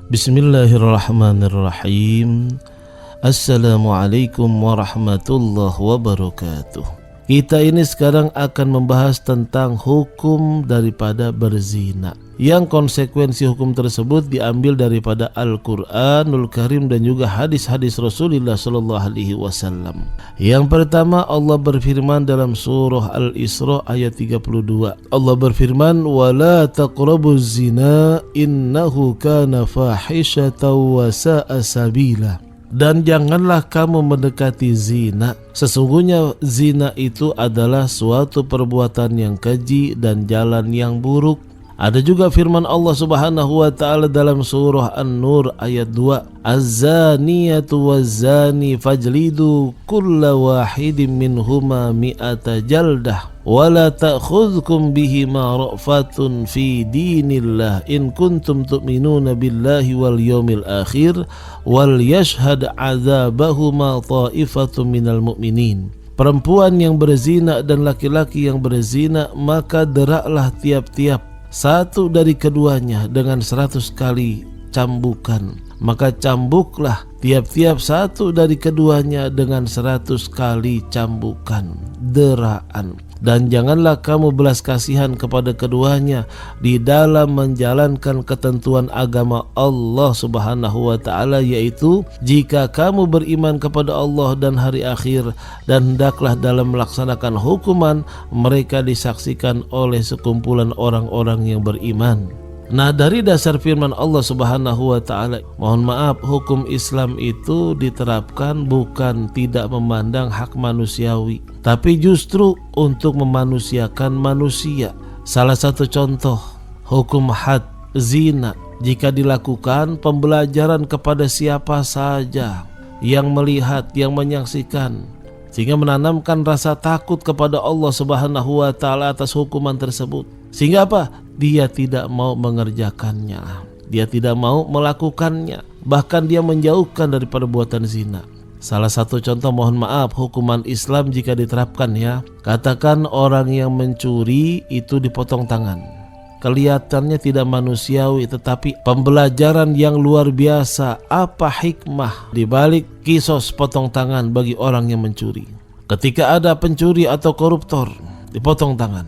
Bismillahirrahmanirrahim. Assalamualaikum warahmatullahi wabarakatuh. Kita ini sekarang akan membahas tentang hukum daripada berzina, yang konsekuensi hukum tersebut diambil daripada Al-Quranul Karim dan juga hadis-hadis Rasulullah SAW. Yang pertama, Allah berfirman dalam surah Al-Isra ayat 32. Allah berfirman, "Wala taqrabuz zina innahu kana fahishatan wa sa'a sabila." Dan janganlah kamu mendekati zina. Sesungguhnya zina itu adalah suatu perbuatan yang keji dan jalan yang buruk. Ada juga firman Allah Subhanahu wa taala dalam surah An-Nur ayat 2, "Az-zaniyatu waz-zani fajlidu kulla wahidin minhuma mi'ata jaldah wa la ta'khudhukum bihima ra'fatun fi dinillah in kuntum tu'minuna billahi wal yawmil akhir wal yashhad 'adzabahuma ta'ifatun minal mu'minin." Perempuan yang berzina dan laki-laki yang berzina, maka deraklah tiap-tiap satu dari keduanya dengan 100 kali cambukan. Maka cambuklah tiap-tiap satu dari keduanya dengan 100 kali cambukan, deraan. Dan janganlah kamu belas kasihan kepada keduanya di dalam menjalankan ketentuan agama Allah Subhanahu wa ta'ala, yaitu jika kamu beriman kepada Allah dan hari akhir, dan hendaklah dalam melaksanakan hukuman mereka disaksikan oleh sekumpulan orang-orang yang beriman. Nah, dari dasar firman Allah Subhanahu wa ta'ala, mohon maaf, hukum Islam itu diterapkan bukan tidak memandang hak manusiawi, tapi justru untuk memanusiakan manusia. Salah satu contoh, hukum had, zina, jika dilakukan pembelajaran kepada siapa saja yang melihat, yang menyaksikan, sehingga menanamkan rasa takut kepada Allah Subhanahu wa ta'ala atas hukuman tersebut. Sehingga apa? Dia tidak mau mengerjakannya, dia tidak mau melakukannya, bahkan dia menjauhkan dari perbuatan zina. Salah satu contoh, mohon maaf, hukuman Islam jika diterapkan ya, katakan orang yang mencuri itu dipotong tangan. Kelihatannya tidak manusiawi, tetapi pembelajaran yang luar biasa. Apa hikmah dibalik kisos potong tangan bagi orang yang mencuri? Ketika ada pencuri atau koruptor, dipotong tangan.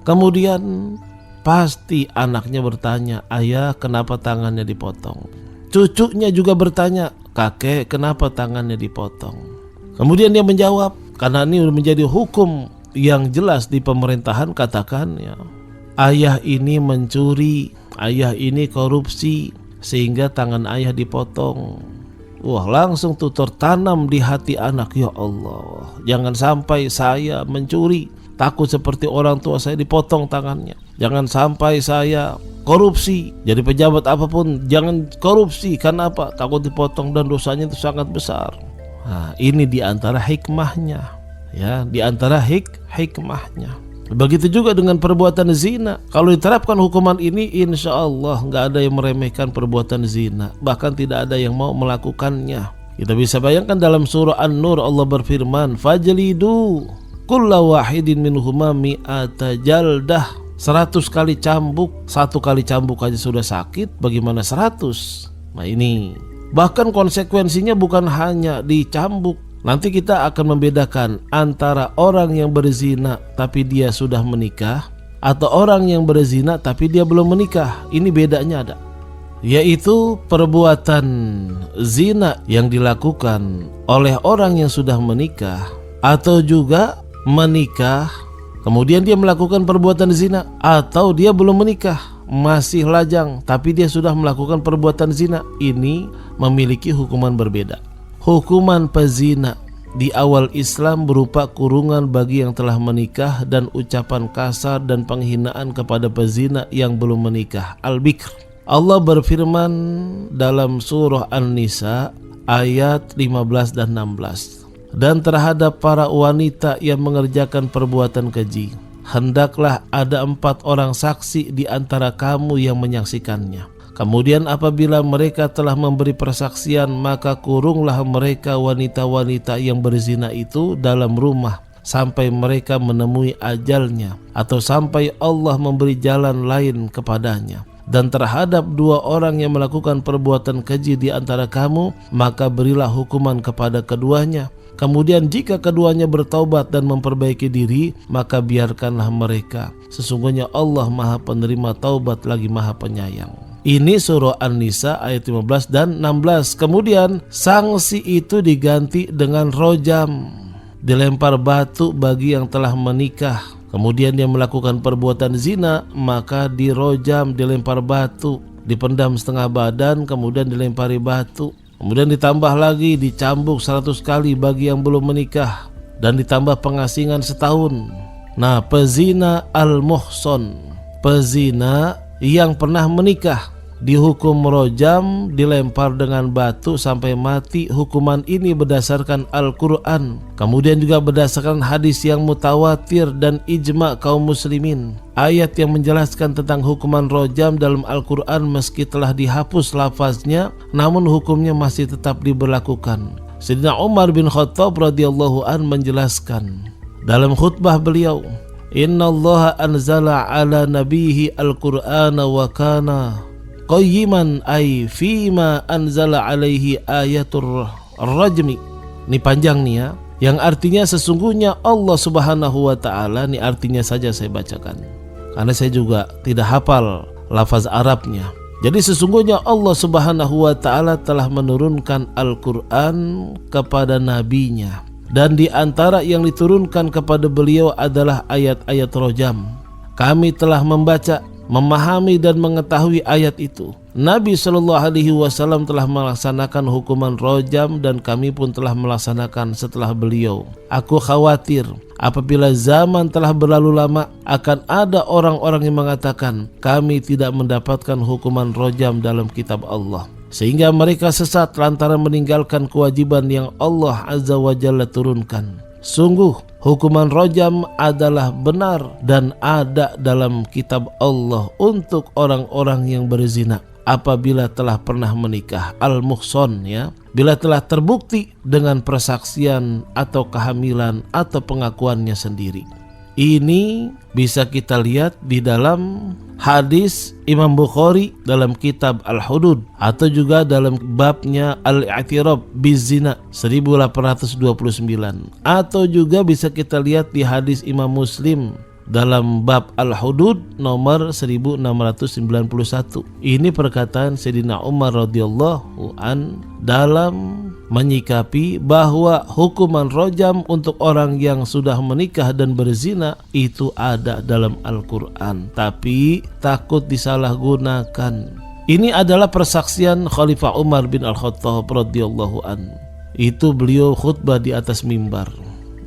Kemudian pasti anaknya bertanya, "Ayah, kenapa tangannya dipotong?" Cucunya juga bertanya, "Kakek, kenapa tangannya dipotong?" Kemudian dia menjawab, karena ini menjadi hukum yang jelas di pemerintahan, katakan ya, ayah ini mencuri, ayah ini korupsi, sehingga tangan ayah dipotong. Wah, langsung tuh tertanam di hati anak, ya Allah, jangan sampai saya mencuri, takut seperti orang tua saya dipotong tangannya. Jangan sampai saya korupsi, jadi pejabat apapun jangan korupsi. Karena apa? Takut dipotong dan dosanya itu sangat besar. Nah, ini diantara hikmahnya, ya, diantara hikmahnya. Begitu juga dengan perbuatan zina. Kalau diterapkan hukuman ini, insya Allah nggak ada yang meremehkan perbuatan zina, bahkan tidak ada yang mau melakukannya. Kita bisa bayangkan dalam surah An-Nur Allah berfirman, "Fajlidu kulla wahidin minhuma mi'ata jaldah." 100 kali cambuk. 1 kali cambuk aja sudah sakit, bagaimana 100? Nah, ini bahkan konsekuensinya bukan hanya dicambuk. Nanti kita akan membedakan antara orang yang berzina tapi dia sudah menikah, atau orang yang berzina tapi dia belum menikah. Ini bedanya ada, yaitu perbuatan zina yang dilakukan oleh orang yang sudah menikah, atau juga menikah kemudian dia melakukan perbuatan zina, atau dia belum menikah, masih lajang tapi dia sudah melakukan perbuatan zina. Ini memiliki hukuman berbeda. Hukuman pezina di awal Islam berupa kurungan bagi yang telah menikah dan ucapan kasar dan penghinaan kepada pezina yang belum menikah, al-bikr. Allah berfirman dalam surah An-Nisa ayat 15 dan 16, "Dan terhadap para wanita yang mengerjakan perbuatan keji, hendaklah ada 4 orang saksi di antara kamu yang menyaksikannya. Kemudian apabila mereka telah memberi persaksian, maka kurunglah mereka wanita-wanita yang berzina itu dalam rumah sampai mereka menemui ajalnya, atau sampai Allah memberi jalan lain kepadanya. dan terhadap dua orang yang melakukan perbuatan keji di antara kamu, maka berilah hukuman kepada keduanya. Kemudian jika keduanya bertaubat dan memperbaiki diri, maka biarkanlah mereka. Sesungguhnya Allah Maha Penerima taubat lagi Maha Penyayang. Ini surah An-Nisa ayat 15 dan 16. Kemudian sanksi itu diganti dengan rojam, dilempar batu bagi yang telah menikah. Kemudian dia melakukan perbuatan zina, maka dirojam, dilempar batu, dipendam setengah badan, kemudian dilempari batu. Kemudian ditambah lagi dicambuk 100 kali bagi yang belum menikah, dan ditambah pengasingan setahun. Nah, pezina al-muhson, pezina yang pernah menikah, dihukum rojam, dilempar dengan batu sampai mati. Hukuman ini berdasarkan Al-Quran, kemudian juga berdasarkan hadis yang mutawatir dan ijma kaum muslimin. Ayat yang menjelaskan tentang hukuman rojam dalam Al-Quran meski telah dihapus lafaznya, namun hukumnya masih tetap diberlakukan. Sayyidina Umar bin Khattab radhiyallahu an menjelaskan dalam khutbah beliau, "Innallaha anzala ala nabiyhi al-Qur'ana wa kana qayyiman ay fima anzala alaihi ayatur rajmi." Ini panjang nih ya, yang artinya sesungguhnya Allah Subhanahu wa taala. Ini artinya saja saya bacakan karena saya juga tidak hafal lafaz Arabnya. Jadi sesungguhnya Allah Subhanahu wa taala telah menurunkan Al-Qur'an kepada nabinya, dan di antara yang diturunkan kepada beliau adalah ayat-ayat rojam. Kami telah membaca, memahami dan mengetahui ayat itu. Nabi SAW telah melaksanakan hukuman rojam dan kami pun telah melaksanakan setelah beliau. Aku khawatir apabila zaman telah berlalu lama akan ada orang-orang yang mengatakan kami tidak mendapatkan hukuman rojam dalam kitab Allah, sehingga mereka sesat lantaran meninggalkan kewajiban yang Allah Azza wa Jalla turunkan. Sungguh hukuman rojam adalah benar dan ada dalam kitab Allah untuk orang-orang yang berzina apabila telah pernah menikah, al-muhson ya, bila telah terbukti dengan persaksian atau kehamilan atau pengakuannya sendiri. Ini bisa kita lihat di dalam hadis Imam Bukhari dalam kitab Al-Hudud, atau juga dalam babnya Al-I'tiraf Bizina 1829, atau juga bisa kita lihat di hadis Imam Muslim dalam bab Al-Hudud nomor 1691. Ini perkataan Sayyidina Umar radhiyallahu an dalam menyikapi bahwa hukuman rojam untuk orang yang sudah menikah dan berzina itu ada dalam Al-Quran, tapi takut disalahgunakan. Ini adalah persaksian Khalifah Umar bin Al-Khattab radhiyallahu an. Itu beliau khutbah di atas mimbar.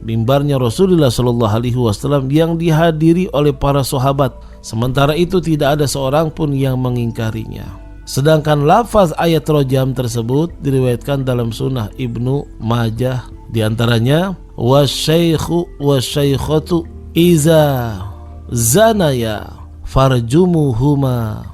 Mimbarnya Rasulullah SAW yang dihadiri oleh para sahabat. Sementara itu tidak ada seorang pun yang mengingkarinya. Sedangkan lafaz ayat rojam tersebut diriwayatkan dalam sunnah Ibnu Majah, di antaranya wasyaikhu wasyaikhatu iza zanaya farjumuhuma.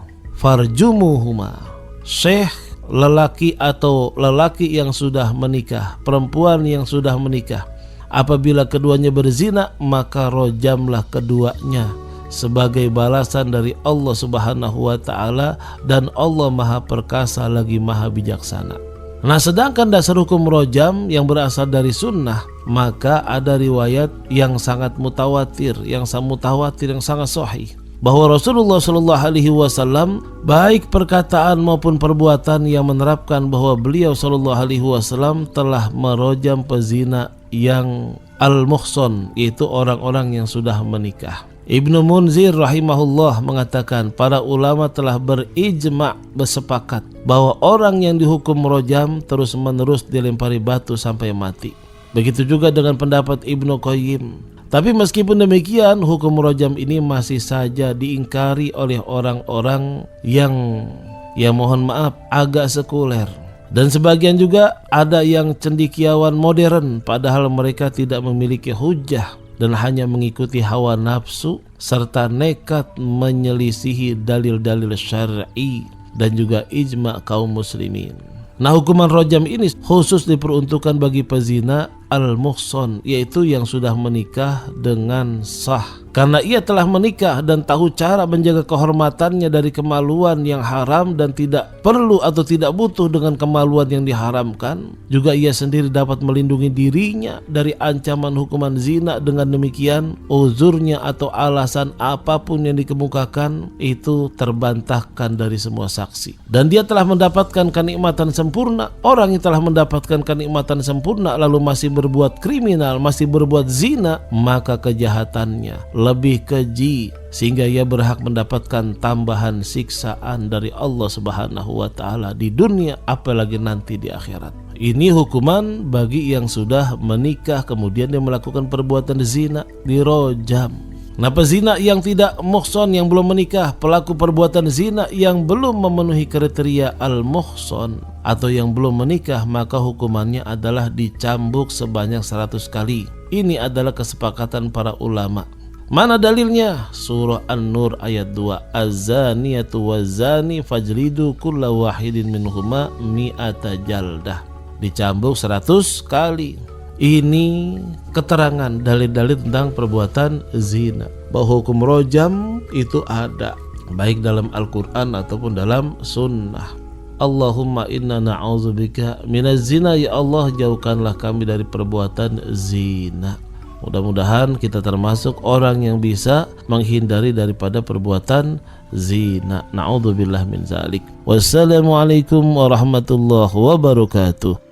Syekh lelaki atau lelaki yang sudah menikah, perempuan yang sudah menikah, apabila keduanya berzina maka rojamlah keduanya sebagai balasan dari Allah Subhanahu wa taala, dan Allah Maha Perkasa lagi Maha Bijaksana. Nah, sedangkan dasar hukum rojam yang berasal dari sunnah, maka ada riwayat yang sangat mutawatir, yang sangat sahih, bahwa Rasulullah SAW baik perkataan maupun perbuatan yang menerapkan bahwa beliau SAW telah merojam pezina yang al-muhson, yaitu orang-orang yang sudah menikah. Ibnu Munzir rahimahullah mengatakan para ulama telah berijma, bersepakat bahwa orang yang dihukum rojam terus menerus dilempari batu sampai mati. Begitu juga dengan pendapat Ibnu Qayyim. Tapi meskipun demikian, hukum rojam ini masih saja diingkari oleh orang-orang yang mohon maaf agak sekuler. Dan sebagian juga ada yang cendekiawan modern, padahal mereka tidak memiliki hujah dan hanya mengikuti hawa nafsu serta nekat menyelisihi dalil-dalil syar'i dan juga ijma kaum muslimin. Nah, hukuman rojam ini khusus diperuntukkan bagi pezina al-muhsan, yaitu yang sudah menikah dengan sah. Karena ia telah menikah dan tahu cara menjaga kehormatannya dari kemaluan yang haram dan tidak perlu atau tidak butuh dengan kemaluan yang diharamkan. Juga ia sendiri dapat melindungi dirinya dari ancaman hukuman zina. Dengan demikian, uzurnya atau alasan apapun yang dikemukakan itu terbantahkan dari semua saksi. Dan dia telah mendapatkan kenikmatan sempurna. Orang yang telah mendapatkan kenikmatan sempurna lalu masih berbuat kriminal, masih berbuat zina, maka kejahatannya lebih keji sehingga ia berhak mendapatkan tambahan siksaan dari Allah Subhanahu wa taala di dunia, apalagi nanti di akhirat. Ini hukuman bagi yang sudah menikah kemudian dia melakukan perbuatan zina, dirojam. Nah, pezina yang tidak muhson, yang belum menikah, pelaku perbuatan zina yang belum memenuhi kriteria al-muhson atau yang belum menikah, maka hukumannya adalah dicambuk sebanyak 100 kali. Ini adalah kesepakatan para ulama. Mana dalilnya? Surah An-Nur ayat 2. Az-zaniyatu waz-zani fajlidu kulla wahidin minhuma mi'ata jaldah. Dicambuk 100 kali. Ini keterangan dalil-dalil tentang perbuatan zina. Bahwa hukum rojam itu ada, baik dalam Al-Quran ataupun dalam sunnah. Allahumma inna na'udzubika minaz zina, ya Allah jauhkanlah kami dari perbuatan zina. Mudah-mudahan kita termasuk orang yang bisa menghindari daripada perbuatan zina. Na'udzubillah min zalik. Wassalamualaikum warahmatullahi wabarakatuh.